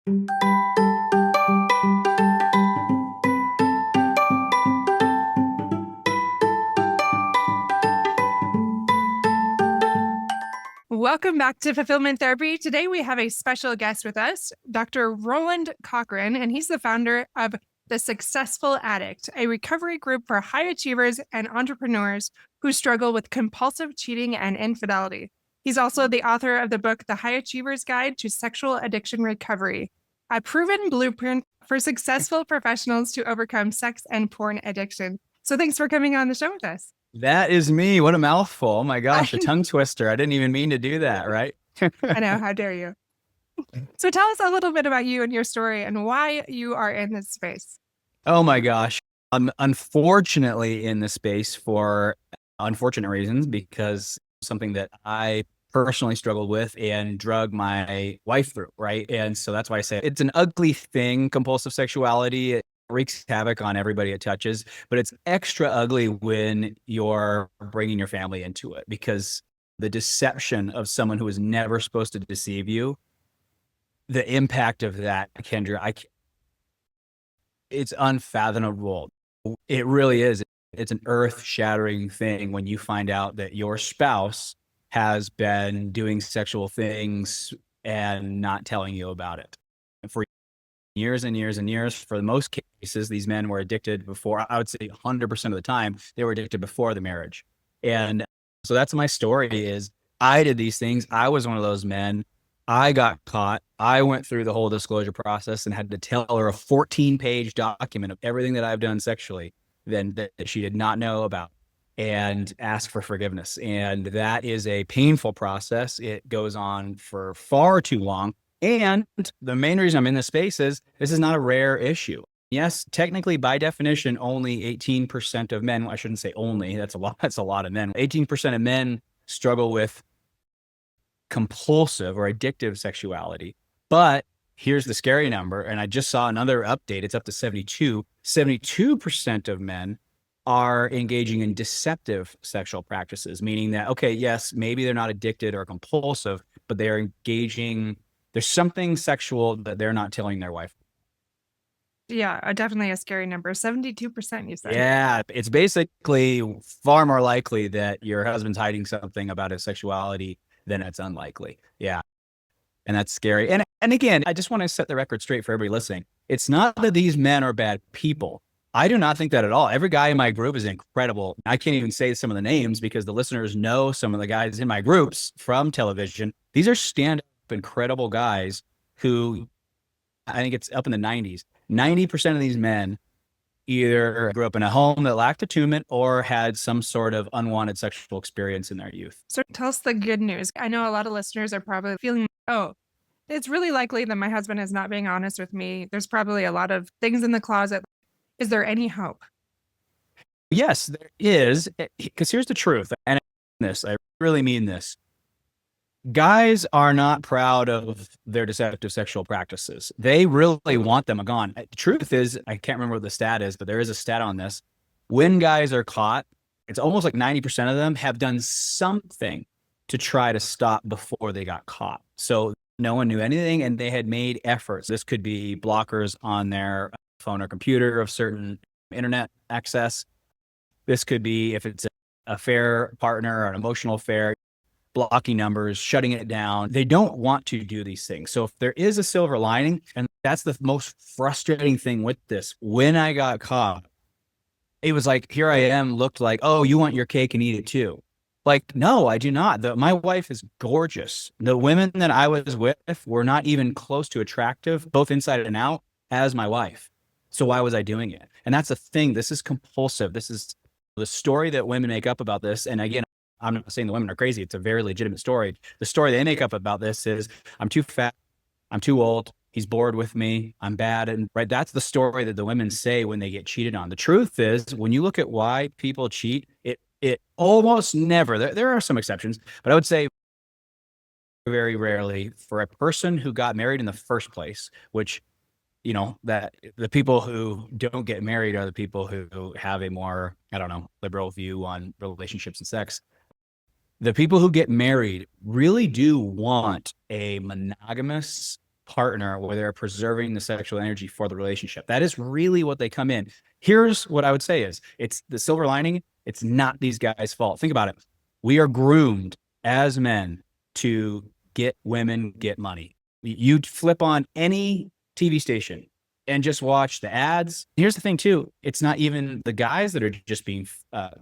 Welcome back to Fulfillment Therapy. Today we have a special guest with us, Dr. Roland Cochran, and he's the founder of the Successful Addict, a recovery group for high achievers and entrepreneurs who struggle with compulsive cheating and infidelity. He's also the author of the book, The High Achiever's Guide to Sexual Addiction Recovery, a proven blueprint for successful professionals to overcome sex and porn addiction. So thanks for coming on the show with us. That is me. What a mouthful. Oh my gosh, a tongue twister. I didn't even mean to do that, right? I know. How dare you? So tell us a little bit about you and your story and why you are in this space. Oh my gosh. I'm unfortunately in this space for unfortunate reasons, because something that I personally struggled with and drug my wife through, right? And so that's why I say it's an ugly thing, compulsive sexuality. It wreaks havoc on everybody it touches, but it's extra ugly when you're bringing your family into it, because the deception of someone who is never supposed to deceive you, the impact of that, Kendra, it's unfathomable. It really is. It's an earth-shattering thing when you find out that your spouse has been doing sexual things and not telling you about it. And for years and years and years, for the most cases, these men were addicted before. I would say 100% of the time, they were addicted before the marriage. And so that's my story is I did these things. I was one of those men. I got caught. I went through the whole disclosure process and had to tell her a 14-page document of everything that I've done sexually then that she did not know about, and ask for forgiveness. And that is a painful process. It goes on for far too long. And the main reason I'm in this space is this is not a rare issue. Yes, technically, by definition, only 18% of men, I shouldn't say only, that's a lot of men. 18% of men struggle with compulsive or addictive sexuality. But here's the scary number, and I just saw another update. It's up to 72. 72% of men are engaging in deceptive sexual practices, meaning that, okay, yes, maybe they're not addicted or compulsive, but they're engaging, there's something sexual that they're not telling their wife. Yeah, definitely a scary number. 72%, you said. Yeah, it's basically far more likely that your husband's hiding something about his sexuality than it's unlikely. Yeah. And that's scary. And again, I just want to set the record straight for everybody listening. It's not that these men are bad people. I do not think that at all. Every guy in my group is incredible. I can't even say some of the names because the listeners know some of the guys in my groups from television. These are stand-up, incredible guys who, I think it's up in the 90s. 90% of these men either grew up in a home that lacked attunement or had some sort of unwanted sexual experience in their youth. So tell us the good news. I know a lot of listeners are probably feeling, oh, it's really likely that my husband is not being honest with me. There's probably a lot of things in the closet. Is there any hope? Yes, there is. Because here's the truth. And I really mean this. Guys are not proud of their deceptive sexual practices. They really want them gone. The truth is, I can't remember what the stat is, but there is a stat on this. When guys are caught, it's almost like 90% of them have done something to try to stop before they got caught. So no one knew anything and they had made efforts. This could be blockers on their phone or computer of certain internet access. This could be if it's an affair partner or an emotional affair, blocking numbers, shutting it down. They don't want to do these things. So if there is a silver lining, and that's the most frustrating thing with this, when I got caught, it was like, here I am, looked like, oh, you want your cake and eat it too. Like, no, I do not. My wife is gorgeous. The women that I was with were not even close to attractive, both inside and out, as my wife. So why was I doing it? And that's the thing. This is compulsive. This is the story that women make up about this. And again, I'm not saying the women are crazy. It's a very legitimate story. The story they make up about this is, I'm too fat, I'm too old, he's bored with me, I'm bad. And right, that's the story that the women say when they get cheated on. The truth is, when you look at why people cheat, it almost never, there are some exceptions, but I would say very rarely for a person who got married in the first place, which, you know, that the people who don't get married are the people who have a more, I don't know, liberal view on relationships and sex. The people who get married really do want a monogamous partner where they're preserving the sexual energy for the relationship. That is really what they come in. Here's what I would say is it's the silver lining. It's not these guys' fault. Think about it. We are groomed as men to get women, get money. You'd flip on any TV station and just watch the ads. Here's the thing too. It's not even the guys that are just being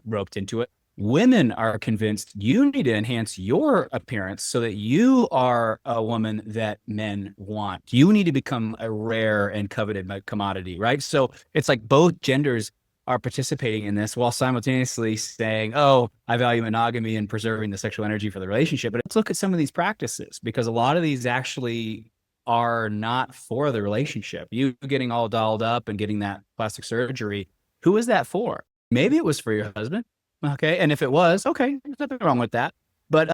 roped into it. Women are convinced you need to enhance your appearance so that you are a woman that men want. You need to become a rare and coveted commodity, right? So it's like both genders are participating in this while simultaneously saying, oh, I value monogamy and preserving the sexual energy for the relationship. But let's look at some of these practices, because a lot of these actually are not for the relationship. You getting all dolled up and getting that plastic surgery, who is that for? Maybe it was for your husband. Okay. And if it was, okay, there's nothing wrong with that. But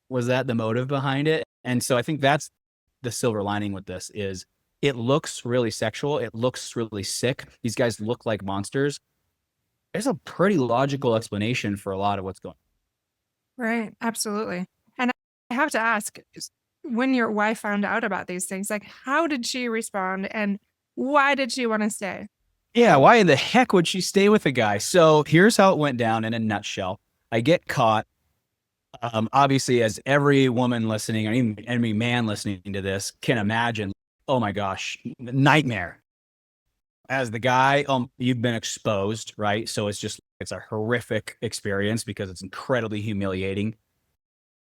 was that the motive behind it? And so I think that's the silver lining with this is it looks really sexual. It looks really sick. These guys look like monsters. There's a pretty logical explanation for a lot of what's going on. Right. Absolutely. And I have to ask, when your wife found out about these things, like, how did she respond and why did she want to stay? Yeah, why in the heck would she stay with a guy? So here's how it went down in a nutshell. I get caught. Obviously, as every woman listening or even every man listening to this can imagine, oh my gosh, nightmare. As the guy, you've been exposed, right? So it's a horrific experience because it's incredibly humiliating,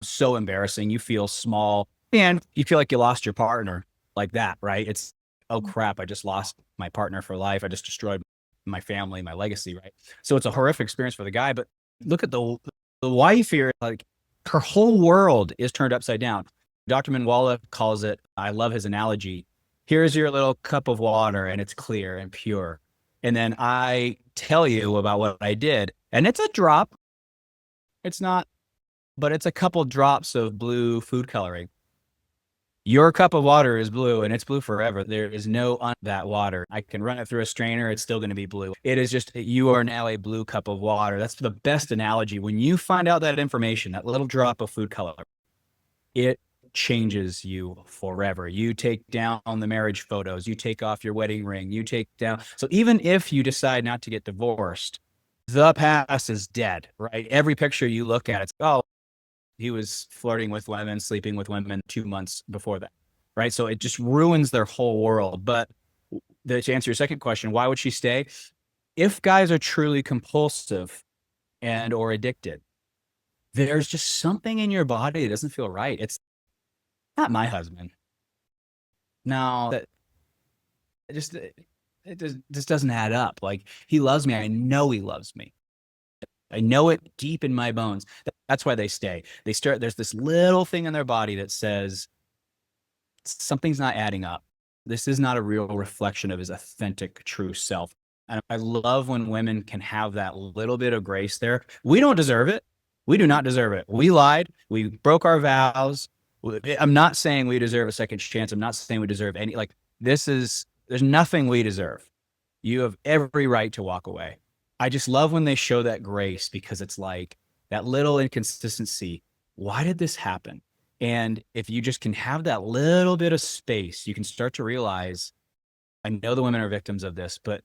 so embarrassing. You feel small and you feel like you lost your partner like that, right? It's, oh crap, I just lost my partner for life. I just destroyed my family, my legacy, right? So it's a horrific experience for the guy. But look at the wife here, like her whole world is turned upside down. Dr. Manwala calls it, I love his analogy. Here's your little cup of water and it's clear and pure. And then I tell you about what I did. And it's a drop. It's not, but it's a couple drops of blue food coloring. Your cup of water is blue and it's blue forever. There is no on that water. I can run it through a strainer. It's still going to be blue. It is just, you are now a blue cup of water. That's the best analogy. When you find out that information, that little drop of food color, it changes you forever. You take down the marriage photos, you take off your wedding ring, you take down. So even if you decide not to get divorced, the past is dead, right? Every picture you look at, it's, oh, he was flirting with women, sleeping with women 2 months before that, right? So it just ruins their whole world. But to answer your second question, why would she stay? If guys are truly compulsive and or addicted, there's just something in your body that doesn't feel right. It's not my husband. No, that it just doesn't add up. Like, he loves me. I know he loves me. I know it deep in my bones. That's why they stay. There's this little thing in their body that says something's not adding up. This is not a real reflection of his authentic, true self. And I love when women can have that little bit of grace there. We don't deserve it. We do not deserve it. We lied. We broke our vows. I'm not saying we deserve a second chance. I'm not saying we deserve any, like, there's nothing we deserve. You have every right to walk away. I just love when they show that grace, because it's like that little inconsistency. Why did this happen? And if you just can have that little bit of space, you can start to realize, I know the women are victims of this, but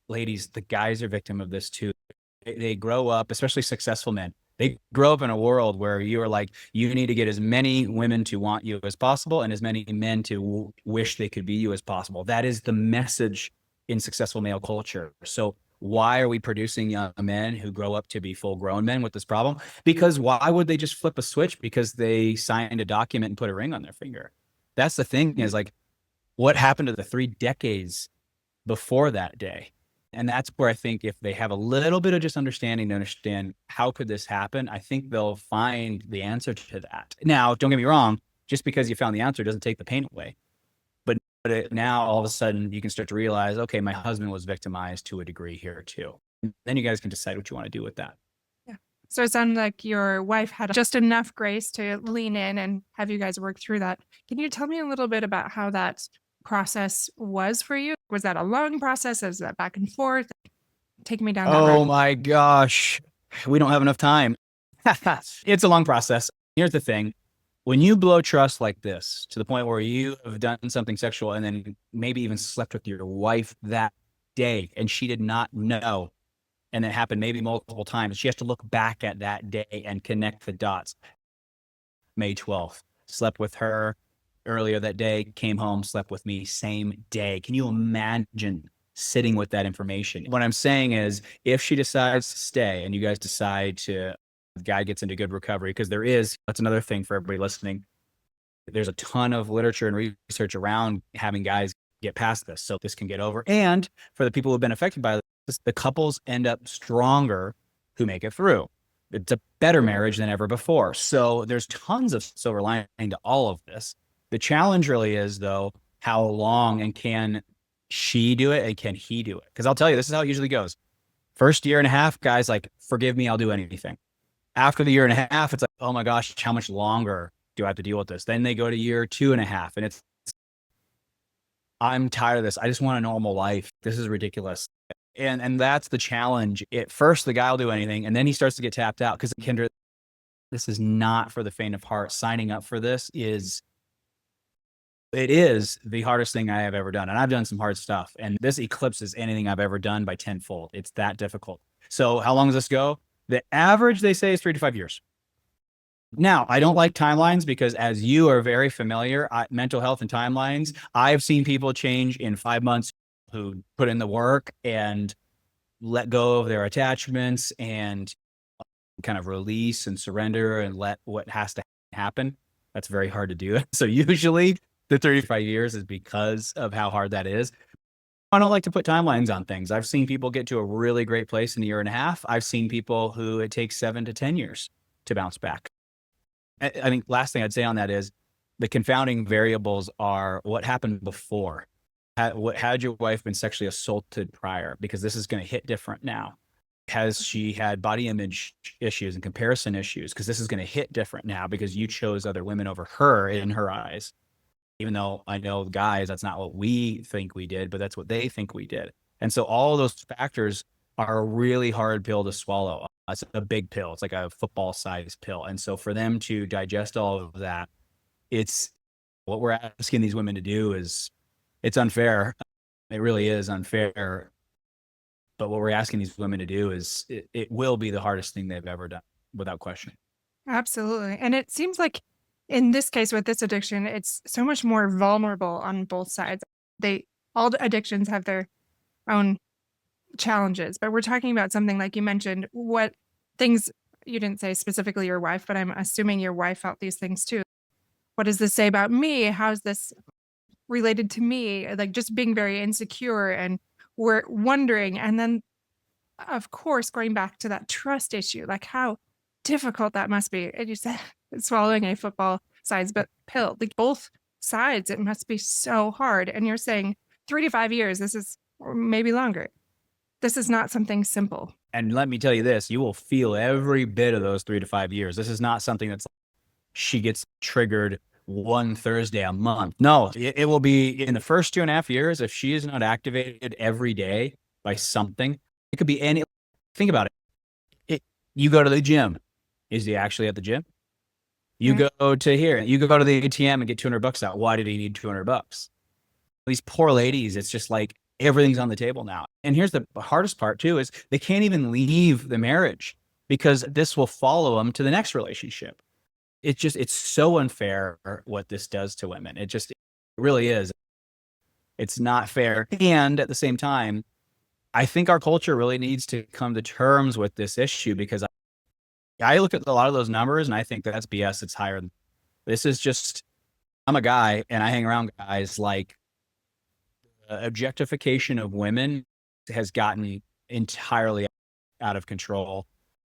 ladies, the guys are victim of this too. They grow up, especially successful men. They grow up in a world where you are like, you need to get as many women to want you as possible and as many men to wish they could be you as possible. That is the message in successful male culture. So why are we producing young men who grow up to be full grown men with this problem? Because why would they just flip a switch because they signed a document and put a ring on their finger? That's the thing, is like, what happened to the 3 decades before that day? And that's where I think if they have a little bit of just understanding to understand how could this happen, I think they'll find the answer to that. Now, don't get me wrong, just because you found the answer doesn't take the pain away. But now all of a sudden you can start to realize, okay, my husband was victimized to a degree here too. Then you guys can decide what you want to do with that. Yeah. So it sounds like your wife had just enough grace to lean in and have you guys work through that. Can you tell me a little bit about how that process was for you? Was that a long process? Was that back and forth? Take me down that road. Oh my gosh. We don't have enough time. It's a long process. Here's the thing. when you blow trust like this to the point where you have done something sexual and then maybe even slept with your wife that day and she did not know, and it happened maybe multiple times, she has to look back at that day and connect the dots. May 12th, slept with her earlier that day, came home, slept with me same day. Can you imagine sitting with that information? What I'm saying is, if she decides to stay and you guys decide to, the guy gets into good recovery, because that's another thing for everybody listening. There's a ton of literature and research around having guys get past this so this can get over. And for the people who have been affected by this, the couples end up stronger who make it through. It's a better marriage than ever before. So there's tons of silver lining to all of this. The challenge really is, though, how long and can she do it and can he do it? Because I'll tell you, this is how it usually goes. First year and a half, guys like, forgive me, I'll do anything. After the year and a half, it's like, oh my gosh, how much longer do I have to deal with this? Then they go to year 2.5 and it's, I'm tired of this. I just want a normal life. This is ridiculous. And that's the challenge. At first, the guy will do anything, and then he starts to get tapped out because, Kendra, this is not for the faint of heart. Signing up for this is the hardest thing I have ever done. And I've done some hard stuff, and this eclipses anything I've ever done by tenfold. It's that difficult. So how long does this go? The average, they say, is 3 to 5 years. Now, I don't like timelines because, as you are very familiar, mental health and timelines, I've seen people change in 5 months who put in the work and let go of their attachments and kind of release and surrender and let what has to happen. That's very hard to do. So usually the 35 years is because of how hard that is. I don't like to put timelines on things. I've seen people get to a really great place in a year and a half. I've seen people who it takes 7 to 10 years to bounce back. I think last thing I'd say on that is the confounding variables are what happened before. Had your wife been sexually assaulted prior? Because this is going to hit different now. Has she had body image issues and comparison issues? Because this is going to hit different now because you chose other women over her in her eyes. Even though I know guys, that's not what we think we did, but that's what they think we did. And so all those factors are a really hard pill to swallow. It's a big pill. It's like a football sized pill. And so for them to digest all of that, it's what we're asking these women to do is, it's unfair. It really is unfair. But what we're asking these women to do is, it will be the hardest thing they've ever done, without question. Absolutely. And it seems like in this case with this addiction, it's so much more vulnerable on both sides. All the addictions have their own challenges, but we're talking about something like you mentioned, what things, you didn't say specifically your wife, but I'm assuming your wife felt these things too. What does this say about me? How's this related to me? Like just being very insecure, and we're wondering. And then of course, going back to that trust issue, like how difficult that must be. And you said swallowing a football sized pill, like both sides, it must be so hard. And you're saying 3 to 5 years, this is, or maybe longer. This is not something simple. And let me tell you this, you will feel every bit of those 3 to 5 years. This is not something that's like she gets triggered one Thursday a month. No, it will be in the first 2.5 years. If she is not activated every day by something, it could be any, think about it. You go to the gym. Is he actually at the gym? You go to here, you go to the ATM and get $200 out. Why did he need $200? These poor ladies, it's just like everything's on the table now. And here's the hardest part too, is they can't even leave the marriage because this will follow them to the next relationship. It's so unfair what this does to women. It really is. It's not fair. And at the same time, I think our culture really needs to come to terms with this issue, because I look at a lot of those numbers and I think that's BS. It's higher. This is just, I'm a guy and I hang around guys. Like, objectification of women has gotten entirely out of control.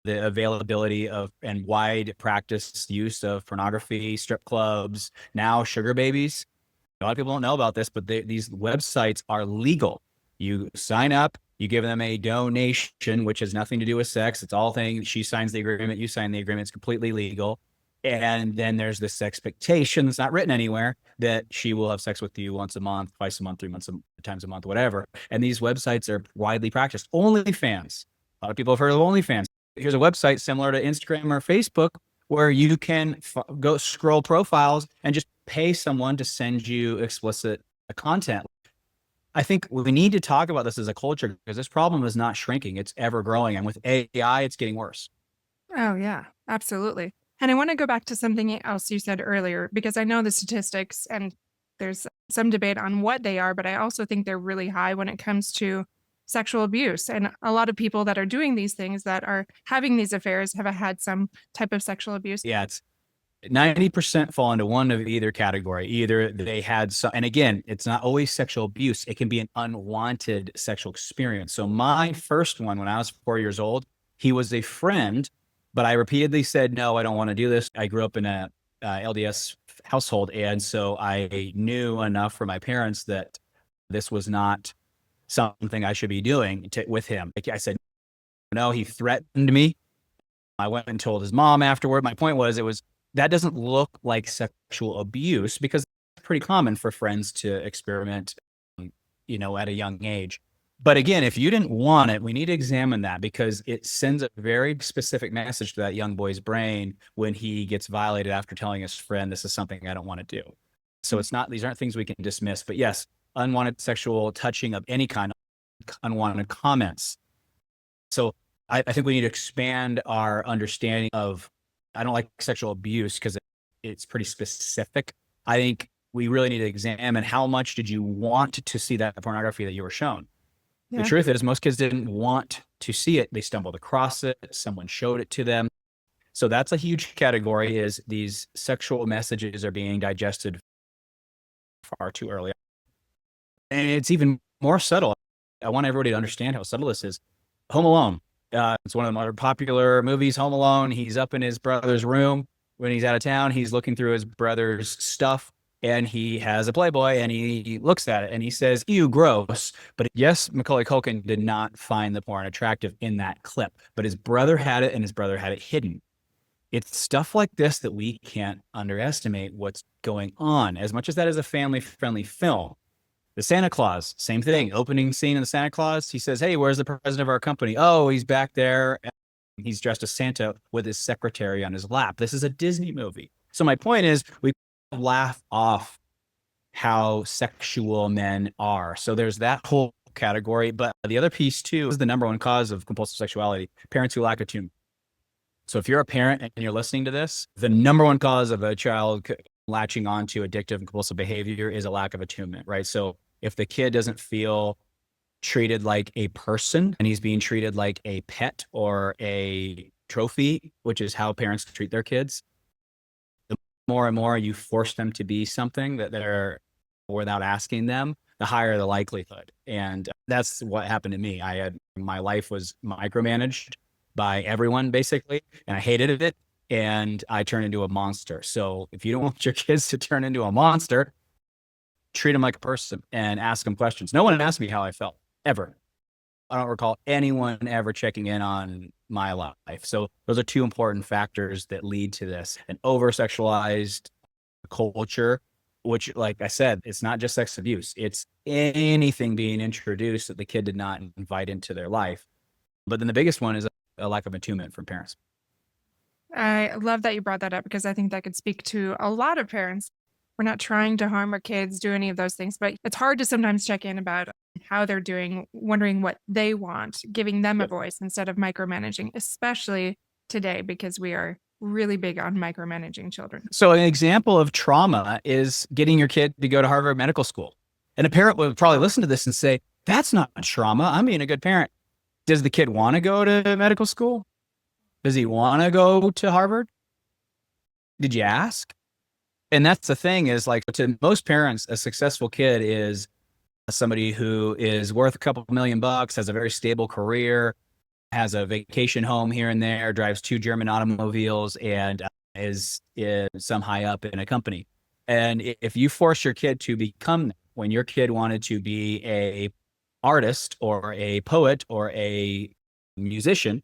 The availability of and wide practice use of pornography, strip clubs, now sugar babies. A lot of people don't know about this, but these websites are legal. You sign up, you give them a donation, which has nothing to do with sex. It's all things. She signs the agreement, you sign the agreement. It's completely legal. And then there's this expectation that's not written anywhere that she will have sex with you once a month, twice a month, 3 times a month, whatever. And these websites are widely practiced. OnlyFans. A lot of people have heard of OnlyFans. Here's a website similar to Instagram or Facebook where you can go scroll profiles and just pay someone to send you explicit content. I think we need to talk about this as a culture because this problem is not shrinking. It's ever growing. And with AI, it's getting worse. Oh, yeah, absolutely. And I want to go back to something else you said earlier, because I know the statistics and there's some debate on what they are, but I also think they're really high when it comes to sexual abuse. And a lot of people that are doing these things, that are having these affairs, have had some type of sexual abuse. Yeah, it's 90% fall into one of either category. Either they had some, and again, it's not always sexual abuse. It can be an unwanted sexual experience. So my first one, when I was 4 years old, he was a friend, but I repeatedly said, no, I don't want to do this. I grew up in a LDS household. And so I knew enough from my parents that this was not something I should be doing with him. I said, no, he threatened me. I went and told his mom afterward. My point was, that doesn't look like sexual abuse because it's pretty common for friends to experiment, at a young age. But again, if you didn't want it, we need to examine that because it sends a very specific message to that young boy's brain when he gets violated after telling his friend, this is something I don't want to do. So these aren't things we can dismiss, but yes, unwanted sexual touching of any kind, unwanted comments. So I think we need to expand our understanding of, I don't like sexual abuse because it's pretty specific. I think we really need to examine how much did you want to see that pornography that you were shown? Yeah. The truth is most kids didn't want to see it. They stumbled across it. Someone showed it to them. So that's a huge category, is these sexual messages are being digested far too early. And it's even more subtle. I want everybody to understand how subtle this is. Home Alone. It's one of the more popular movies, Home Alone. He's up in his brother's room when he's out of town. He's looking through his brother's stuff and he has a Playboy and he looks at it and he says, ew, gross. But yes, Macaulay Culkin did not find the porn attractive in that clip, but his brother had it and his brother had it hidden. It's stuff like this that we can't underestimate what's going on. As much as that is a family-friendly film, the Santa Claus, same thing. Opening scene in the Santa Claus, he says, hey, where's the president of our company? Oh, he's back there. He's dressed as Santa with his secretary on his lap. This is a Disney movie. So my point is, we laugh off how sexual men are. So there's that whole category. But the other piece, too, is the number one cause of compulsive sexuality: parents who lack attunement. So if you're a parent and you're listening to this, the number one cause of a child latching on to addictive and compulsive behavior is a lack of attunement, right? So if the kid doesn't feel treated like a person and he's being treated like a pet or a trophy, which is how parents treat their kids, the more and more you force them to be something that they're, without asking them, the higher the likelihood. And that's what happened to me. My life was micromanaged by everyone basically, and I hated it. And I turned into a monster. So if you don't want your kids to turn into a monster, treat them like a person and ask them questions. No one asked me how I felt, ever. I don't recall anyone ever checking in on my life. So those are two important factors that lead to this. An over-sexualized culture, which, like I said, it's not just sex abuse. It's anything being introduced that the kid did not invite into their life. But then the biggest one is a lack of attunement from parents. I love that you brought that up because I think that could speak to a lot of parents. We're not trying to harm our kids, do any of those things, but it's hard to sometimes check in about how they're doing, wondering what they want, giving them a voice instead of micromanaging, especially today, because we are really big on micromanaging children. So an example of trauma is getting your kid to go to Harvard Medical School. And a parent would probably listen to this and say, that's not trauma. I'm being a good parent. Does the kid want to go to medical school? Does he want to go to Harvard? Did you ask? And that's the thing, is like, to most parents, a successful kid is somebody who is worth a couple $1,000,000, has a very stable career, has a vacation home here and there, drives 2 German automobiles, and is some high up in a company. And if you force your kid to become, when your kid wanted to be a artist or a poet or a musician,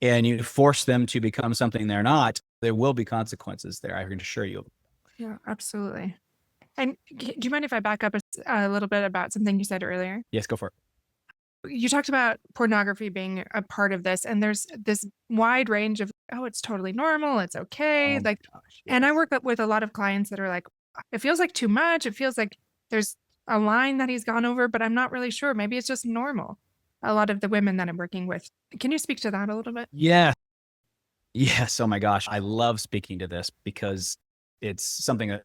and you force them to become something they're not, there will be consequences there, I can assure you. Yeah, absolutely. And do you mind if I back up a little bit about something you said earlier? Yes, go for it. You talked about pornography being a part of this, and there's this wide range of, oh, it's totally normal, it's okay. Oh my Like, gosh, and I yes. work with a lot of clients that are like, it feels like too much. It feels like there's a line that he's gone over, but I'm not really sure. Maybe it's just normal. A lot of the women that I'm working with. Can you speak to that a little bit? Yeah. Yes. Oh my gosh. I love speaking to this because it's something that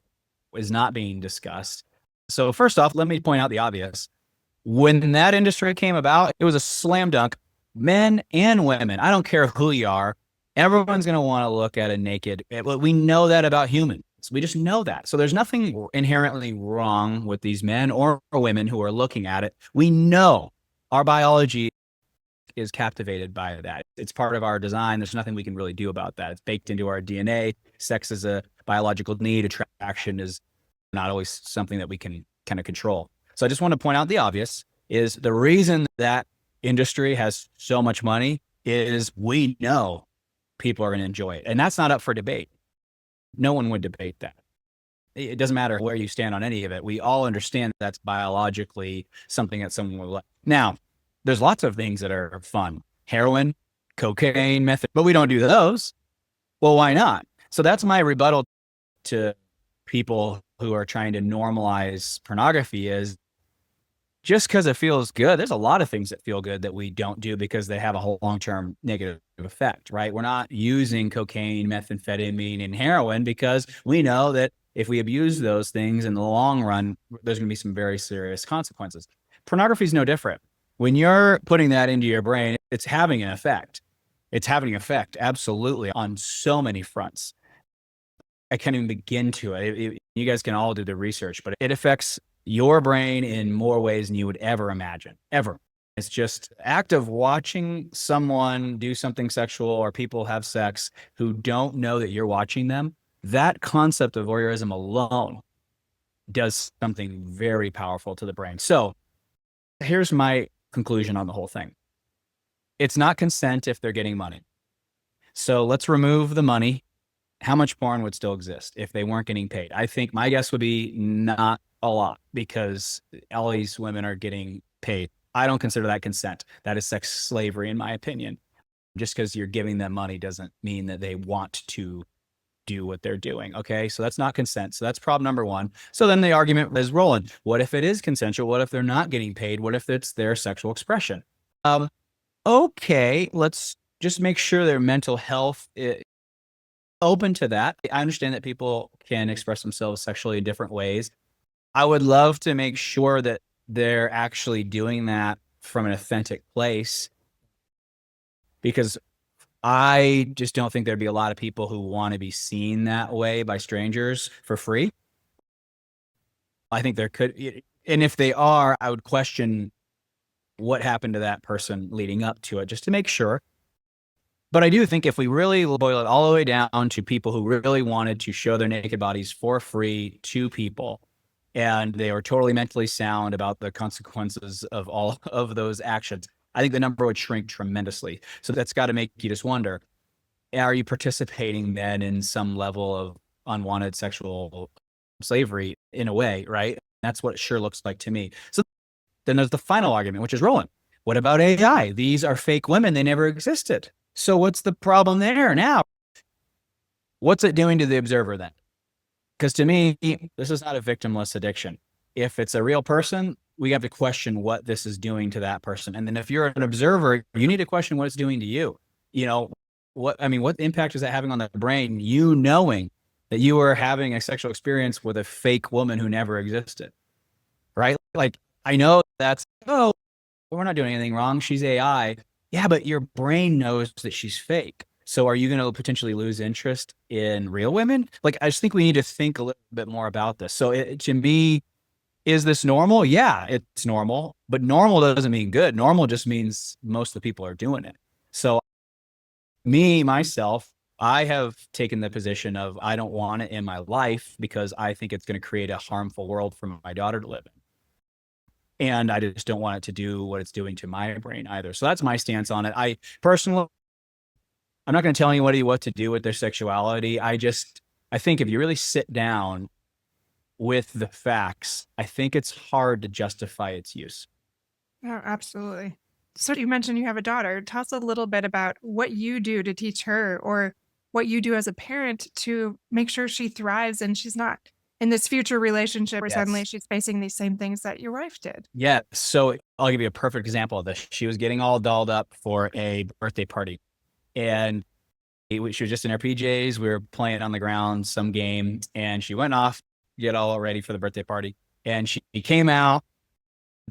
is not being discussed. So first off, let me point out the obvious. When that industry came about, it was a slam dunk. Men and women, I don't care who you are, everyone's going to want to look at a naked. We know that about humans. We just know that. So there's nothing inherently wrong with these men or women who are looking at it. We know our biology is captivated by that. It's part of our design. There's nothing we can really do about that. It's baked into our DNA. Sex is a biological need. Attraction is not always something that we can kind of control. So I just want to point out the obvious is the reason that industry has so much money is we know people are going to enjoy it. And that's not up for debate. No one would debate that. It doesn't matter where you stand on any of it. We all understand that's biologically something that someone will like. Now, there's lots of things that are fun. Heroin, cocaine, meth, but we don't do those. Well, why not? So that's my rebuttal to people who are trying to normalize pornography is just because it feels good. There's a lot of things that feel good that we don't do because they have a whole long-term negative effect, right? We're not using cocaine, methamphetamine, and heroin because we know that if we abuse those things in the long run, there's going to be some very serious consequences. Pornography is no different. When you're putting that into your brain, it's having an effect. It's having an effect, absolutely, on so many fronts. I can't even begin to it. You guys can all do the research, but it affects your brain in more ways than you would ever imagine, ever. It's just act of watching someone do something sexual or people have sex who don't know that you're watching them. That concept of voyeurism alone does something very powerful to the brain. So here's my conclusion on the whole thing. It's not consent if they're getting money. So let's remove the money. How much porn would still exist if they weren't getting paid? I think my guess would be not a lot because all these women are getting paid. I don't consider that consent. That is sex slavery, in my opinion. Just because you're giving them money doesn't mean that they want to do what they're doing. Okay. So that's not consent. So that's problem number one. So then the argument is, Roland, what if it is consensual? What if they're not getting paid? What if it's their sexual expression? Okay. Let's just make sure their mental health is open to that. I understand that people can express themselves sexually in different ways. I would love to make sure that they're actually doing that from an authentic place because I just don't think there'd be a lot of people who want to be seen that way by strangers for free. I think there could, and if they are, I would question what happened to that person leading up to it just to make sure. But I do think if we really boil it all the way down to people who really wanted to show their naked bodies for free to people, and they were totally mentally sound about the consequences of all of those actions, I think the number would shrink tremendously. So that's got to make you just wonder, are you participating then in some level of unwanted sexual slavery in a way, right? That's what it sure looks like to me. So then there's the final argument, which is Roland. What about AI? These are fake women. They never existed. So what's the problem there now? What's it doing to the observer then? Because to me, this is not a victimless addiction. If it's a real person, we have to question what this is doing to that person. And then if you're an observer, you need to question what it's doing to you. You know, what impact is that having on the brain? You knowing that you are having a sexual experience with a fake woman who never existed, right? Like, I know that's, oh, we're not doing anything wrong. She's AI. Yeah, but your brain knows that she's fake. So are you going to potentially lose interest in real women? Like, I just think we need to think a little bit more about this. So to me, is this normal? Yeah, it's normal, but normal doesn't mean good. Normal just means most of the people are doing it. So myself, I have taken the position of I don't want it in my life because I think it's going to create a harmful world for my daughter to live in. And I just don't want it to do what it's doing to my brain either. So that's my stance on it. I personally, I'm not going to tell anybody what to do with their sexuality. I think if you really sit down with the facts, I think it's hard to justify its use. Oh, absolutely. So you mentioned you have a daughter. Tell us a little bit about what you do to teach her or what you do as a parent to make sure she thrives and she's not in this future relationship where suddenly Yes. she's facing these same things that your wife did. Yeah. So I'll give you a perfect example of this. She was getting all dolled up for a birthday party, and she was just in her PJs. We were playing on the ground some game, and she went off, get all ready for the birthday party. And she came out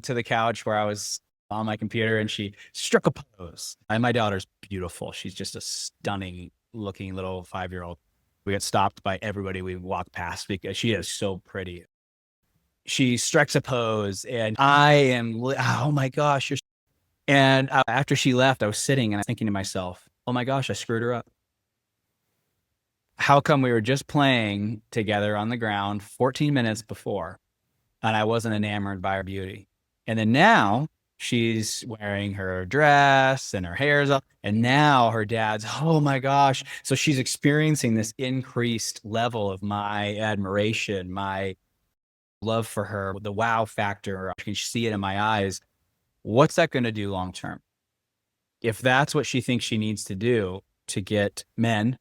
to the couch where I was on my computer, and she struck a pose. And my daughter's beautiful. She's just a stunning looking little 5-year-old. We get stopped by everybody we walk past because she is so pretty. She strikes a pose, and I am, oh my gosh. And after she left, I was sitting and I was thinking to myself, oh my gosh, I screwed her up. How come we were just playing together on the ground 14 minutes before and I wasn't enamored by her beauty? And then now she's wearing her dress and her hair's up, and now her dad's, oh my gosh. So she's experiencing this increased level of my admiration, my love for her, the wow factor. I can see it in my eyes. What's that going to do long term? If that's what she thinks she needs to do to get men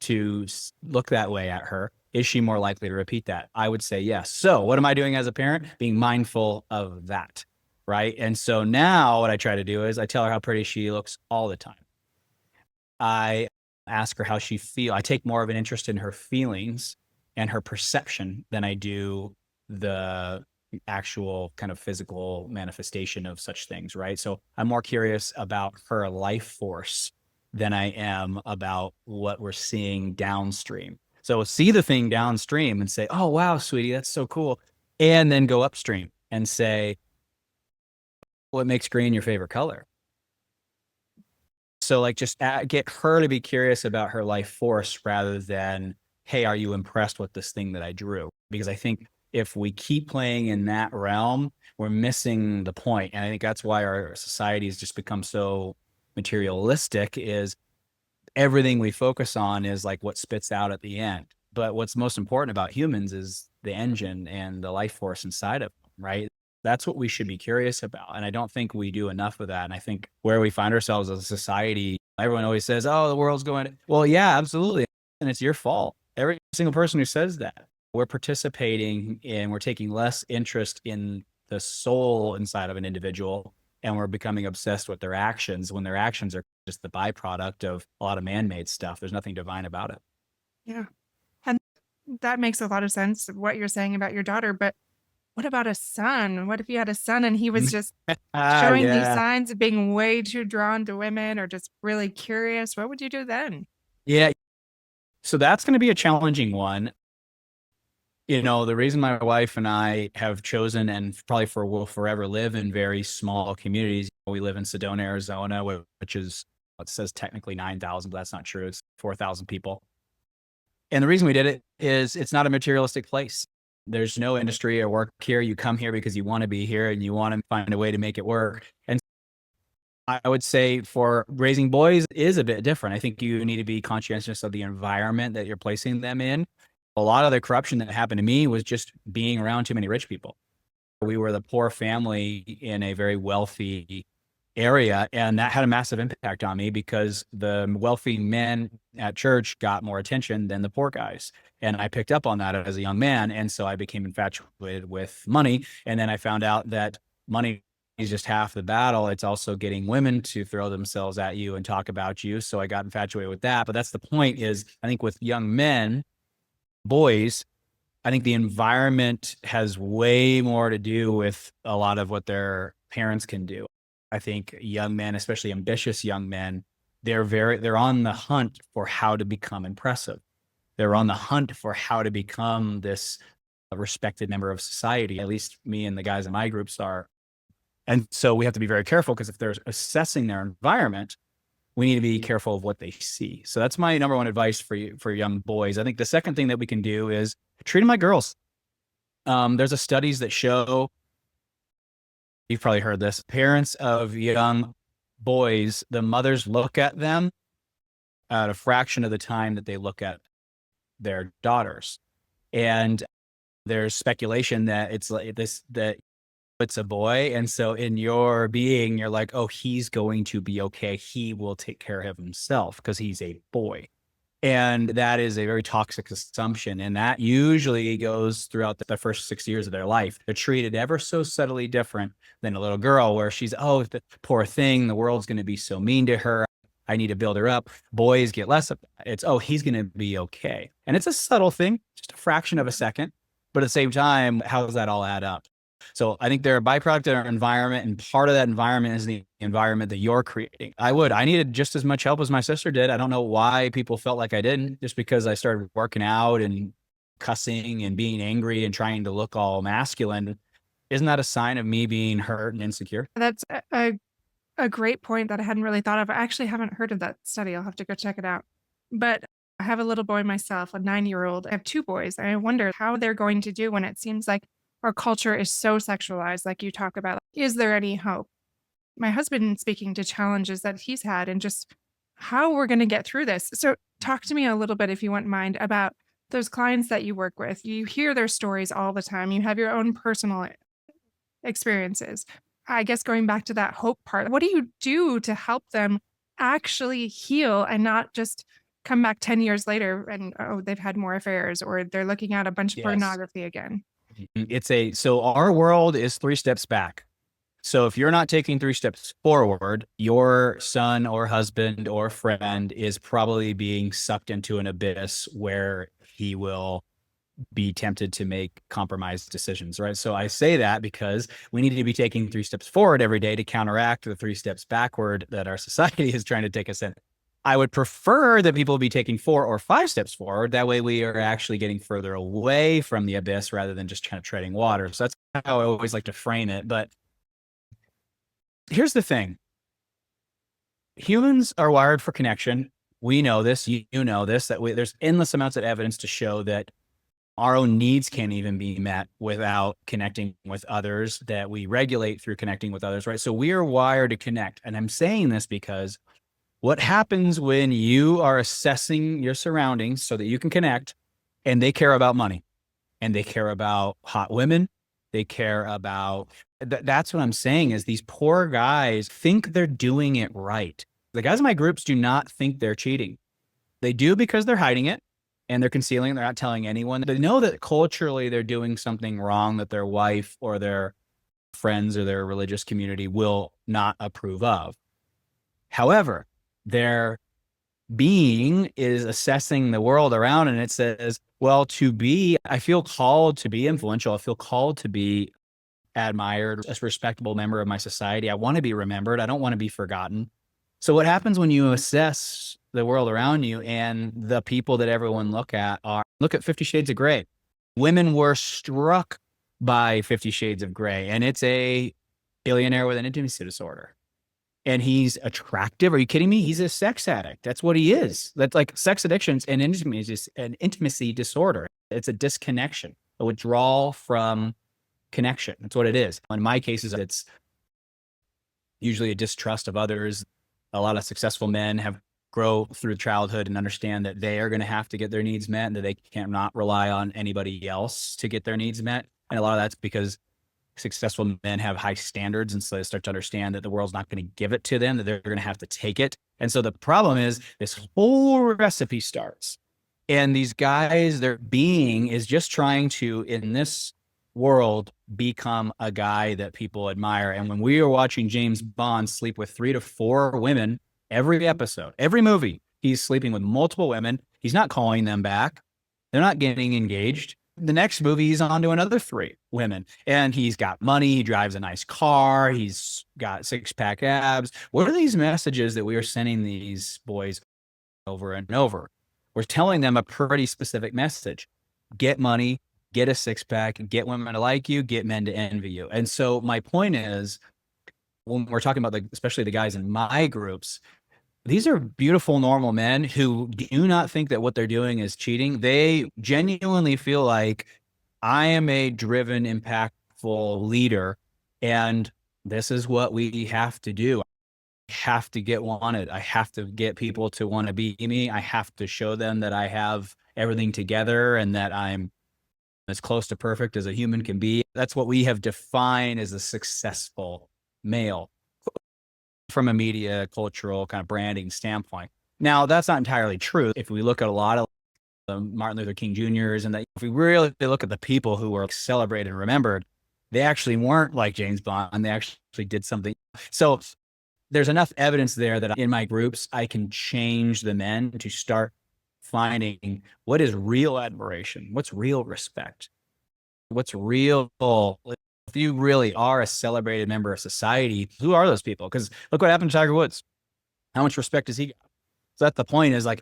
to look that way at her, is she more likely to repeat that? I would say yes. So what am I doing as a parent? Being mindful of that, right? And so now what I try to do is I tell her how pretty she looks all the time. I ask her how she feels. I take more of an interest in her feelings and her perception than I do the actual kind of physical manifestation of such things, right? So I'm more curious about her life force than I am about what we're seeing downstream. So see the thing downstream and say, oh, wow, sweetie, that's so cool. And then go upstream and say, what makes green your favorite color? So like just get her to be curious about her life force rather than, hey, are you impressed with this thing that I drew? Because I think if we keep playing in that realm, we're missing the point. And I think that's why our society has just become so materialistic, is everything we focus on is like what spits out at the end. But what's most important about humans is the engine and the life force inside of them, right? That's what we should be curious about. And I don't think we do enough of that. And I think where we find ourselves as a society, everyone always says, oh, the world's going, well, yeah, absolutely. And it's your fault. Every single person who says that, we're participating in, we're taking less interest in the soul inside of an individual, and we're becoming obsessed with their actions when their actions are just the byproduct of a lot of man-made stuff. There's nothing divine about it. Yeah. And that makes a lot of sense, what you're saying about your daughter. But what about a son? What if you had a son and he was just showing these Yeah. signs of being way too drawn to women or just really curious? What would you do then? Yeah. So that's going to be a challenging one. You know, the reason my wife and I have chosen, and probably will forever live in very small communities. We live in Sedona, Arizona, which is, it says technically 9,000, but that's not true. It's 4,000 people. And the reason we did it is it's not a materialistic place. There's no industry or work here. You come here because you want to be here and you want to find a way to make it work. And I would say for raising boys is a bit different. I think you need to be conscientious of the environment that you're placing them in. A lot of the corruption that happened to me was just being around too many rich people. We were the poor family in a very wealthy area, and that had a massive impact on me because the wealthy men at church got more attention than the poor guys. And I picked up on that as a young man. And so I became infatuated with money. And then I found out that money is just half the battle. It's also getting women to throw themselves at you and talk about you. So I got infatuated with that. But that's the point, is I think with young men, boys, I think the environment has way more to do with a lot of what their parents can do. I think young men, especially ambitious young men, they're on the hunt for how to become impressive. They're on the hunt for how to become this respected member of society. At least me and the guys in my groups are. And so we have to be very careful, because if they're assessing their environment, we need to be careful of what they see. So that's my number one advice for you, for young boys. I think the second thing that we can do is treat them like girls. There's a studies that show, you've probably heard this, parents of young boys, the mothers look at them at a fraction of the time that they look at their daughters. And there's speculation that it's like this, that it's a boy. And so in your being, you're like, oh, he's going to be okay. He will take care of himself because he's a boy. And that is a very toxic assumption. And that usually goes throughout the first 6 years of their life. They're treated ever so subtly different than a little girl, where she's, oh, the poor thing, the world's going to be so mean to her. I need to build her up. Boys get less of that. It's, oh, he's going to be okay. And it's a subtle thing, just a fraction of a second. But at the same time, how does that all add up? So I think they're a byproduct of our environment, and part of that environment is the environment that you're creating. I needed just as much help as my sister did. I don't know why people felt like I didn't, just because I started working out and cussing and being angry and trying to look all masculine. Isn't that a sign of me being hurt and insecure? That's a great point that I hadn't really thought of. I actually haven't heard of that study. I'll have to go check it out. But I have a little boy myself, a 9-year-old. I have 2 boys, and I wonder how they're going to do when it seems like our culture is so sexualized, like you talk about. Is there any hope? My husband speaking to challenges that he's had and just how we're going to get through this. So, talk to me a little bit, if you wouldn't mind, about those clients that you work with. You hear their stories all the time. You have your own personal experiences. I guess going back to that hope part, what do you do to help them actually heal and not just come back 10 years later and, oh, they've had more affairs or they're looking at a bunch of Yes. pornography again? So our world is 3 steps back. So if you're not taking 3 steps forward, your son or husband or friend is probably being sucked into an abyss where he will be tempted to make compromised decisions, right? So I say that because we need to be taking 3 steps forward every day to counteract the 3 steps backward that our society is trying to take us in. I would prefer that people be taking 4 or 5 steps forward. That way we are actually getting further away from the abyss rather than just kind of treading water. So that's how I always like to frame it. But here's the thing. Humans are wired for connection. We know this, you know this, that there's endless amounts of evidence to show that our own needs can't even be met without connecting with others, that we regulate through connecting with others, right? So we are wired to connect. And I'm saying this because what happens when you are assessing your surroundings so that you can connect, and they care about money and they care about hot women, they care about, that's what I'm saying is these poor guys think they're doing it right. The guys in my groups do not think they're cheating. They do because they're hiding it and they're concealing, they're not telling anyone. They know that culturally they're doing something wrong that their wife or their friends or their religious community will not approve of. However, their being is assessing the world around, and it says, well, I feel called to be influential. I feel called to be admired, a respectable member of my society. I want to be remembered. I don't want to be forgotten. So what happens when you assess the world around you and the people that everyone look at 50 Shades of Grey. Women were struck by 50 Shades of Grey, and it's a billionaire with an intimacy disorder. And he's attractive. Are you kidding me? He's a sex addict. That's what he is. That's like sex addictions and an intimacy disorder. It's a disconnection, a withdrawal from connection. That's what it is. In my cases, it's usually a distrust of others. A lot of successful men grow through childhood and understand that they are going to have to get their needs met and that they cannot rely on anybody else to get their needs met. And a lot of that's because successful men have high standards, and so they start to understand that the world's not going to give it to them, that they're going to have to take it. And so the problem is this whole recipe starts, and these guys, their being is just trying to, in this world, become a guy that people admire. And when we are watching James Bond sleep with 3 to 4 women every episode, every movie, he's sleeping with multiple women. He's not calling them back. They're not getting engaged. The next movie, he's on to another 3 women, and he's got money. He drives a nice car. He's got 6-pack abs. What are these messages that we are sending these boys over and over? We're telling them a pretty specific message: get money, get a 6-pack, get women to like you, get men to envy you. And so my point is, when we're talking about especially the guys in my groups, these are beautiful, normal men who do not think that what they're doing is cheating. They genuinely feel like, I am a driven, impactful leader, and this is what we have to do. I have to get wanted. I have to get people to want to be me. I have to show them that I have everything together and that I'm as close to perfect as a human can be. That's what we have defined as a successful male from a media, cultural kind of branding standpoint. Now, that's not entirely true. If we look at a lot of Martin Luther King Jr.'s, and that if we really look at the people who were celebrated and remembered, they actually weren't like James Bond. They actually did something. So there's enough evidence there that in my groups, I can change the men to start finding what is real admiration, what's real respect, what's real. If you really are a celebrated member of society, who are those people? Because look what happened to Tiger Woods. How much respect does he get? So that's the point, is like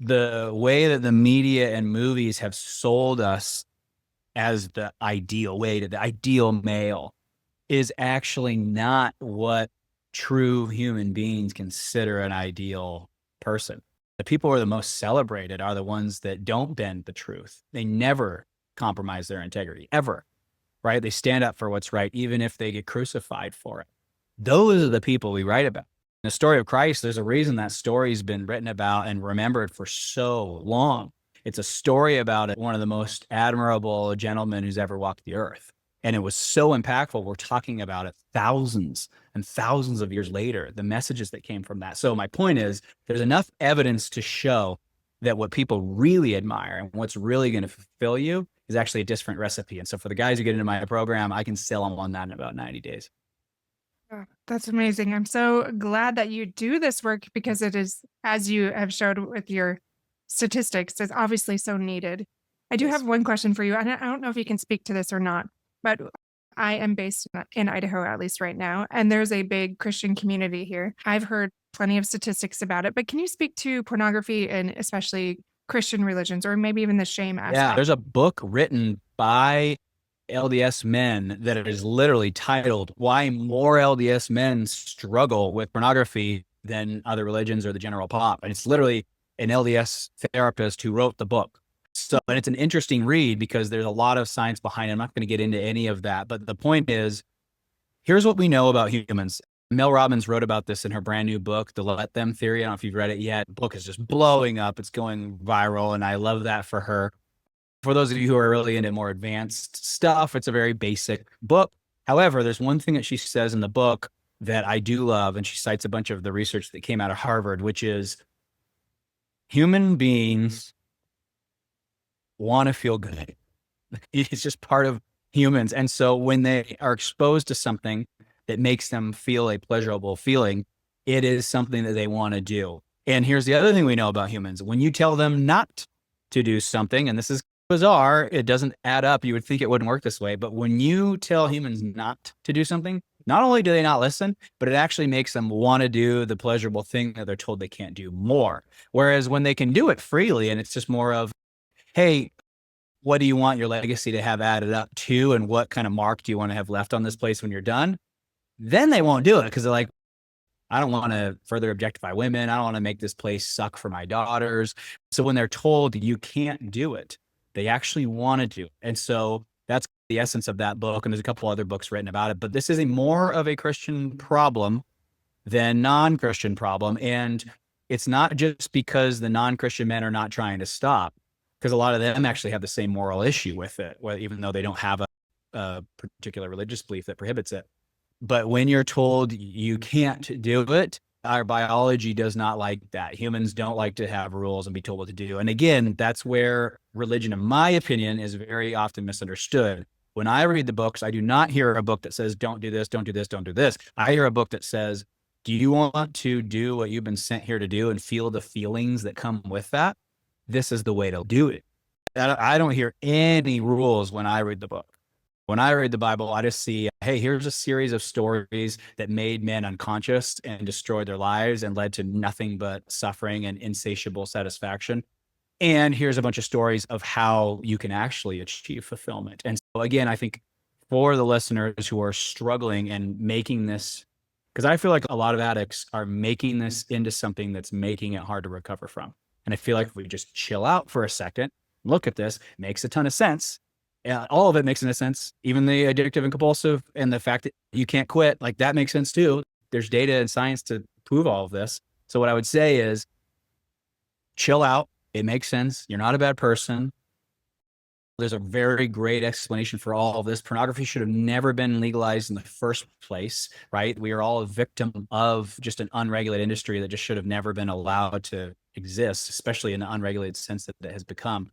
the way that the media and movies have sold us as the ideal way to the ideal male is actually not what true human beings consider an ideal person. The people who are the most celebrated are the ones that don't bend the truth. They never compromise their integrity, ever, right? They stand up for what's right, even if they get crucified for it. Those are the people we write about. In the story of Christ, there's a reason that story's been written about and remembered for so long. It's a story about one of the most admirable gentlemen who's ever walked the earth. And it was so impactful. We're talking about it thousands and thousands of years later, the messages that came from that. So my point is, there's enough evidence to show that what people really admire and what's really going to fulfill you is actually a different recipe. And so for the guys who get into my program, I can sell them on that in about 90 days. Oh, that's amazing. I'm so glad that you do this work because it is, as you have showed with your statistics, is obviously so needed. I do have one question for you. And I don't know if you can speak to this or not, but I am based in Idaho, at least right now, and there's a big Christian community here. I've heard plenty of statistics about it, but can you speak to pornography and especially Christian religions, or maybe even the shame aspect? Yeah, there's a book written by LDS men that is literally titled "Why More LDS Men Struggle with Pornography Than Other Religions or the General Pop." And it's literally an LDS therapist who wrote the book. So, and it's an interesting read because there's a lot of science behind it. I'm not going to get into any of that, but the point is, here's what we know about humans. Mel Robbins wrote about this in her brand new book, The Let Them Theory. I don't know if you've read it yet. The book is just blowing up. It's going viral, and I love that for her. For those of you who are really into more advanced stuff, it's a very basic book. However, there's one thing that she says in the book that I do love, and she cites a bunch of the research that came out of Harvard, which is human beings want to feel good. It's just part of humans. And so when they are exposed to something that makes them feel a pleasurable feeling, it is something that they want to do. And here's the other thing we know about humans. When you tell them not to do something, and this is bizarre, it doesn't add up. You would think it wouldn't work this way. But when you tell humans not to do something, not only do they not listen, but it actually makes them want to do the pleasurable thing that they're told they can't do more. Whereas when they can do it freely, and it's just more of, hey, what do you want your legacy to have added up to? And what kind of mark do you want to have left on this place when you're done? Then they won't do it because they're like, I don't want to further objectify women. I don't want to make this place suck for my daughters. So when they're told you can't do it, they actually want to do it. And so that's the essence of that book. And there's a couple other books written about it, but this is a more of a Christian problem than non-Christian problem. And it's not just because the non-Christian men are not trying to stop, because a lot of them actually have the same moral issue with it, even though they don't have a particular religious belief that prohibits it. But when you're told you can't do it, our biology does not like that. Humans don't like to have rules and be told what to do. And again, that's where religion, in my opinion, is very often misunderstood. When I read the books, I do not hear a book that says, don't do this, don't do this, don't do this. I hear a book that says, do you want to do what you've been sent here to do and feel the feelings that come with that? This is the way to do it. I don't hear any rules when I read the book. When I read the Bible, I just see, hey, here's a series of stories that made men unconscious and destroyed their lives and led to nothing but suffering and insatiable satisfaction. And here's a bunch of stories of how you can actually achieve fulfillment. And so again, I think for the listeners who are struggling and making this, because I feel like a lot of addicts are making this into something that's making it hard to recover from. And I feel like if we just chill out for a second, look at this, it makes a ton of sense. All of it makes sense. Even the addictive and compulsive and the fact that you can't quit, like that makes sense too. There's data and science to prove all of this. So what I would say is chill out. It makes sense. You're not a bad person. There's a very great explanation for all of this. Pornography should have never been legalized in the first place, right? We are all a victim of just an unregulated industry that just should have never been allowed to exist, especially in the unregulated sense that it has become.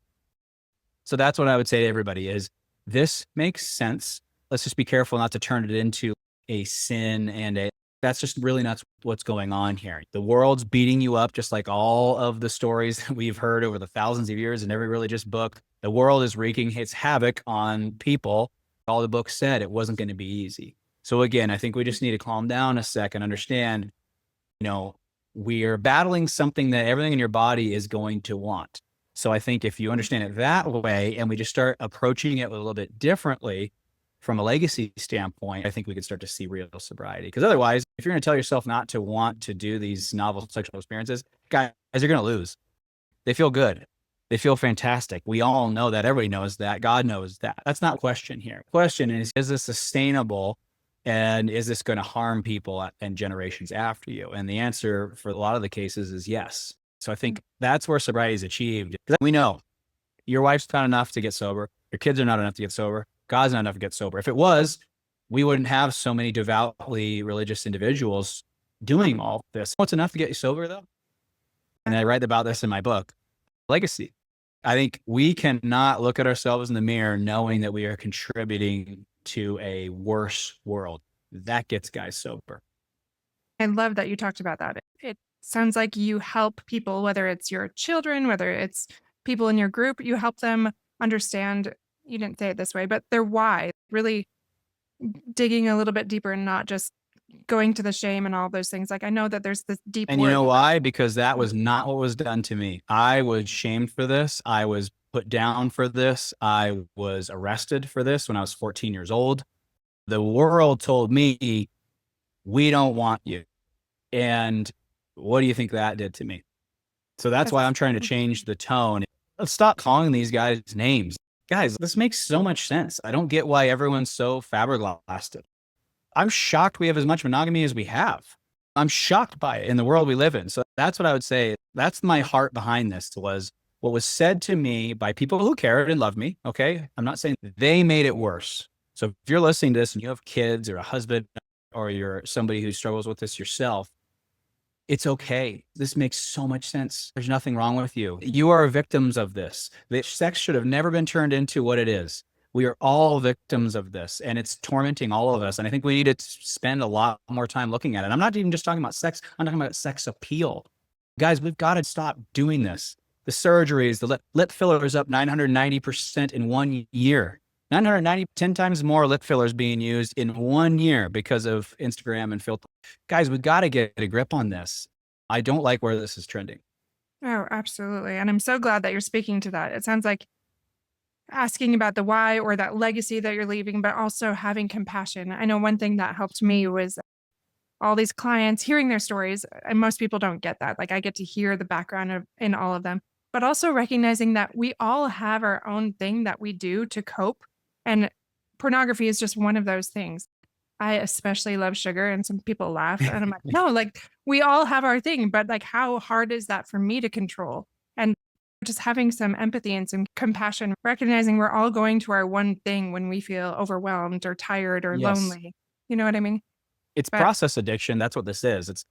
So that's what I would say to everybody is this makes sense. Let's just be careful not to turn it into a sin that's just really not what's going on here. The world's beating you up, just like all of the stories that we've heard over the thousands of years in every religious book. The world is wreaking its havoc on people. All the books said it wasn't going to be easy. So again, I think we just need to calm down a second, understand, we are battling something that everything in your body is going to want. So I think if you understand it that way, and we just start approaching it a little bit differently from a legacy standpoint, I think we could start to see real sobriety. Because otherwise, if you're going to tell yourself not to want to do these novel sexual experiences, guys, you're going to lose. They feel good. They feel fantastic. We all know that. Everybody knows that. God knows that. That's not the question here. The question is this sustainable? And is this going to harm people and generations after you? And the answer for a lot of the cases is yes. So I think that's where sobriety is achieved. We know your wife's not enough to get sober. Your kids are not enough to get sober. God's not enough to get sober. If it was, we wouldn't have so many devoutly religious individuals doing all this. What's enough to get you sober, though? And I write about this in my book, Legacy. I think we cannot look at ourselves in the mirror knowing that we are contributing to a worse world. That gets guys sober. I love that you talked about that. It sounds like you help people, whether it's your children, whether it's people in your group, you help them understand, you didn't say it this way, but their why, really digging a little bit deeper and not just going to the shame and all those things. Like, I know that there's this deep And work. you know why? Because that was not what was done to me. I was shamed for this. I was put down for this. I was arrested for this when I was 14 years old. The world told me, we don't want you. And what do you think that did to me? So that's why I'm trying to change the tone. Let's stop calling these guys names. Guys, this makes so much sense. I don't get why everyone's so flabbergasted. I'm shocked we have as much monogamy as we have. I'm shocked by it in the world we live in. So that's what I would say. That's my heart behind this was what was said to me by people who cared and loved me. Okay. I'm not saying they made it worse. So if you're listening to this and you have kids or a husband or you're somebody who struggles with this yourself, it's okay. This makes so much sense. There's nothing wrong with you. You are victims of this. The sex should have never been turned into what it is. We are all victims of this, and it's tormenting all of us. And I think we need to spend a lot more time looking at it. I'm not even just talking about sex. I'm talking about sex appeal. Guys, we've got to stop doing this. The surgeries, the lip fillers up 990% in 1 year. 10 times more lip fillers being used in 1 year because of Instagram and filter. Guys, we've got to get a grip on this. I don't like where this is trending. Oh, absolutely. And I'm so glad that you're speaking to that. It sounds like asking about the why or that legacy that you're leaving, but also having compassion. I know one thing that helped me was all these clients hearing their stories, and most people don't get that. Like, I get to hear the background in all of them, but also recognizing that we all have our own thing that we do to cope. And pornography is just one of those things. I especially love sugar, and some people laugh, and I'm like, no, like, we all have our thing, but like, how hard is that for me to control? And just having some empathy and some compassion, recognizing we're all going to our one thing when we feel overwhelmed or tired or lonely. You know what I mean? It's process addiction. That's what this is. It's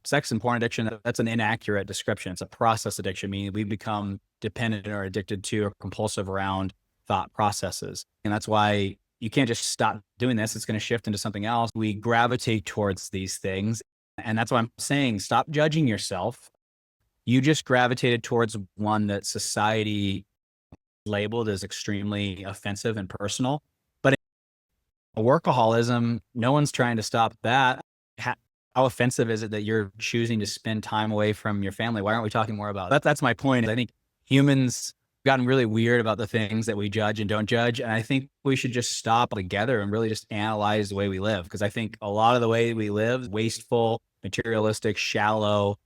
sex and porn addiction. That's an inaccurate description. It's a process addiction, meaning we become dependent or addicted to or compulsive around thought processes. And that's why you can't just stop doing this. It's going to shift into something else. We gravitate towards these things. And that's why I'm saying, stop judging yourself. You just gravitated towards one that society labeled as extremely offensive and personal. But workaholism, no one's trying to stop that. How offensive is it that you're choosing to spend time away from your family? Why aren't we talking more about that? That's my point. I think humans gotten really weird about the things that we judge and don't judge. And I think we should just stop together and really just analyze the way we live. Because I think a lot of the way we live, wasteful, materialistic, shallow,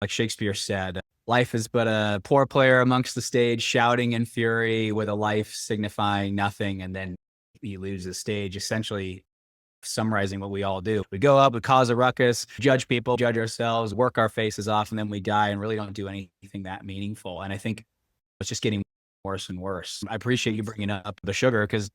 like Shakespeare said, life is but a poor player amongst the stage, shouting in fury with a life signifying nothing. And then he leaves the stage, essentially summarizing what we all do. We go up, we cause a ruckus, judge people, judge ourselves, work our faces off, and then we die and really don't do anything that meaningful. And I think it's just getting worse and worse. I appreciate you bringing up the sugar because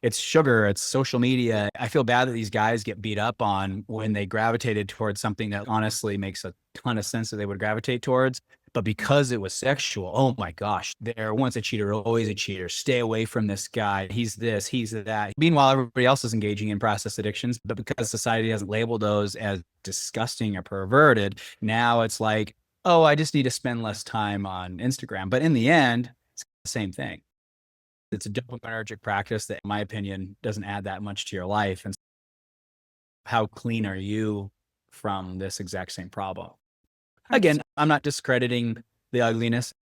it's sugar, it's social media. I feel bad that these guys get beat up on when they gravitated towards something that honestly makes a ton of sense that they would gravitate towards. But because it was sexual, oh my gosh, they're once a cheater, always a cheater. Stay away from this guy. He's this, he's that. Meanwhile, everybody else is engaging in process addictions, but because society hasn't labeled those as disgusting or perverted, now it's like, oh, I just need to spend less time on Instagram. But in the end, it's the same thing. It's a dopaminergic practice that, in my opinion, doesn't add that much to your life. And how clean are you from this exact same problem? Again, I'm not discrediting the ugliness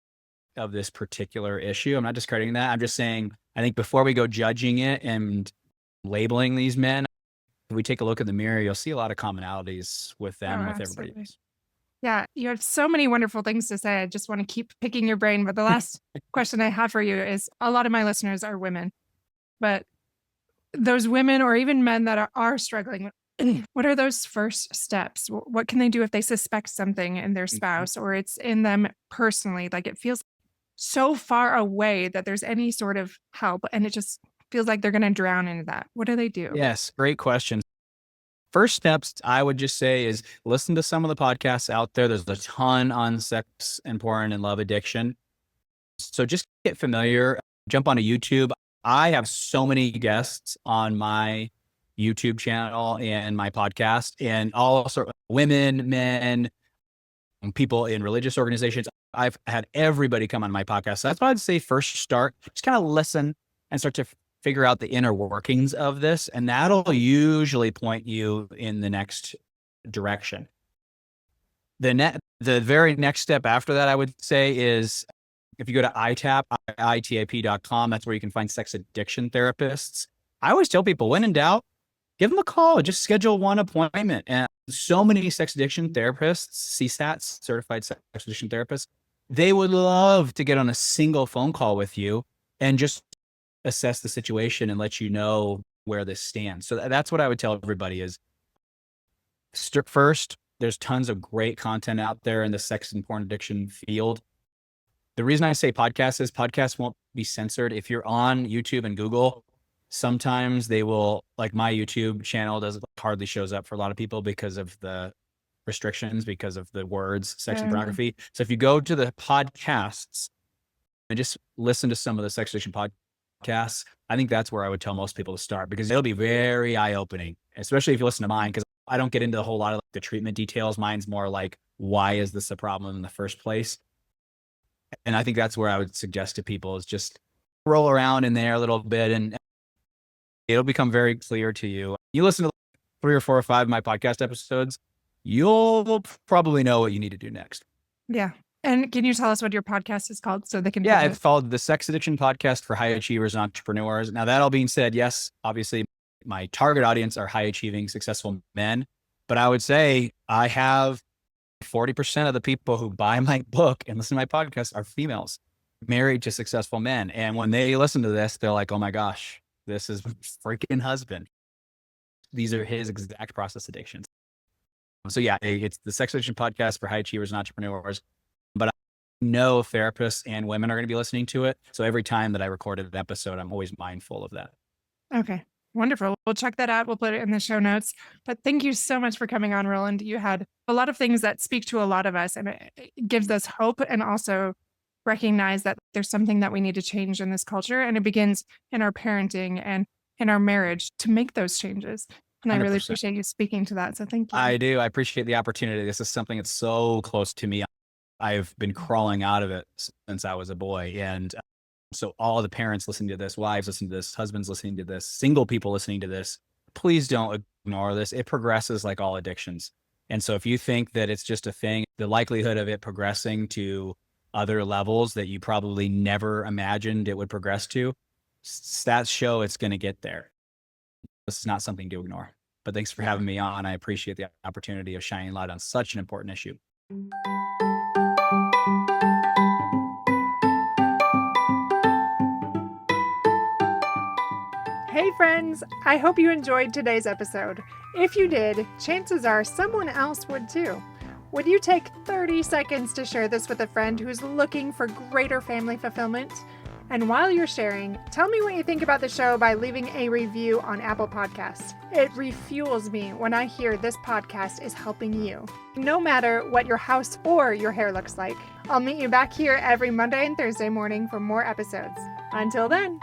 of this particular issue. I'm not discrediting that. I'm just saying, I think before we go judging it and labeling these men, if we take a look in the mirror, you'll see a lot of commonalities with them, with everybody else. Yeah, you have so many wonderful things to say. I just want to keep picking your brain. But the last question I have for you is, a lot of my listeners are women, but those women or even men that are struggling, what are those first steps? What can they do if they suspect something in their spouse or it's in them personally? Like it feels so far away that there's any sort of help and it just feels like they're going to drown into that. What do they do? Yes, great question. First steps, I would just say, is listen to some of the podcasts out there. There's a ton on sex and porn and love addiction. So just get familiar, jump onto YouTube. I have so many guests on my YouTube channel and my podcast, and all sorts of women, men, and people in religious organizations. I've had everybody come on my podcast. So that's why I'd say first start, just kind of listen and start to figure out the inner workings of this. And that'll usually point you in the next direction. The very next step after that, I would say, is if you go to itap.com, that's where you can find sex addiction therapists. I always tell people, when in doubt, give them a call, just schedule one appointment. And so many sex addiction therapists, CSATs, certified sex addiction therapists, they would love to get on a single phone call with you and just assess the situation and let you know where this stands. So that's what I would tell everybody is, first, there's tons of great content out there in the sex and porn addiction field. The reason I say podcasts is podcasts won't be censored. If you're on YouTube and Google, sometimes they will, like my YouTube channel hardly shows up for a lot of people because of the restrictions, because of the words sex and pornography. So if you go to the podcasts and just listen to some of the sex addiction podcasts, I think that's where I would tell most people to start, because it'll be very eye-opening, especially if you listen to mine, because I don't get into a whole lot of the treatment details. Mine's more like, why is this a problem in the first place? And I think that's where I would suggest to people is just roll around in there a little bit and it'll become very clear to you. You listen to 3 or 4 or 5 of my podcast episodes, you'll probably know what you need to do next. Yeah. And can you tell us what your podcast is called so they can? Yeah, it's called the Sex Addiction Podcast for High Achievers and Entrepreneurs. Now, that all being said, yes, obviously my target audience are high achieving, successful men. But I would say I have 40% of the people who buy my book and listen to my podcast are females married to successful men. And when they listen to this, they're like, oh my gosh, this is freaking husband. These are his exact process addictions. So yeah, it's the Sex Addiction Podcast for High Achievers and Entrepreneurs. But I know therapists and women are going to be listening to it. So every time that I recorded an episode, I'm always mindful of that. Okay. Wonderful. We'll check that out. We'll put it in the show notes. But thank you so much for coming on, Roland. You had a lot of things that speak to a lot of us, and it gives us hope, and also recognize that there's something that we need to change in this culture. And it begins in our parenting and in our marriage to make those changes. And 100%. I really appreciate you speaking to that. So thank you. I do. I appreciate the opportunity. This is something that's so close to me. I've been crawling out of it since I was a boy. And so all the parents listening to this, wives listening to this, husbands listening to this, single people listening to this, please don't ignore this. It progresses like all addictions. And so if you think that it's just a thing, the likelihood of it progressing to other levels that you probably never imagined it would progress to, stats show it's going to get there. This is not something to ignore. But thanks for having me on. I appreciate the opportunity of shining light on such an important issue. Hey friends, I hope you enjoyed today's episode. If you did, chances are someone else would too. Would you take 30 seconds to share this with a friend who's looking for greater family fulfillment? And while you're sharing, tell me what you think about the show by leaving a review on Apple Podcasts. It refuels me when I hear this podcast is helping you, no matter what your house or your hair looks like. I'll meet you back here every Monday and Thursday morning for more episodes. Until then.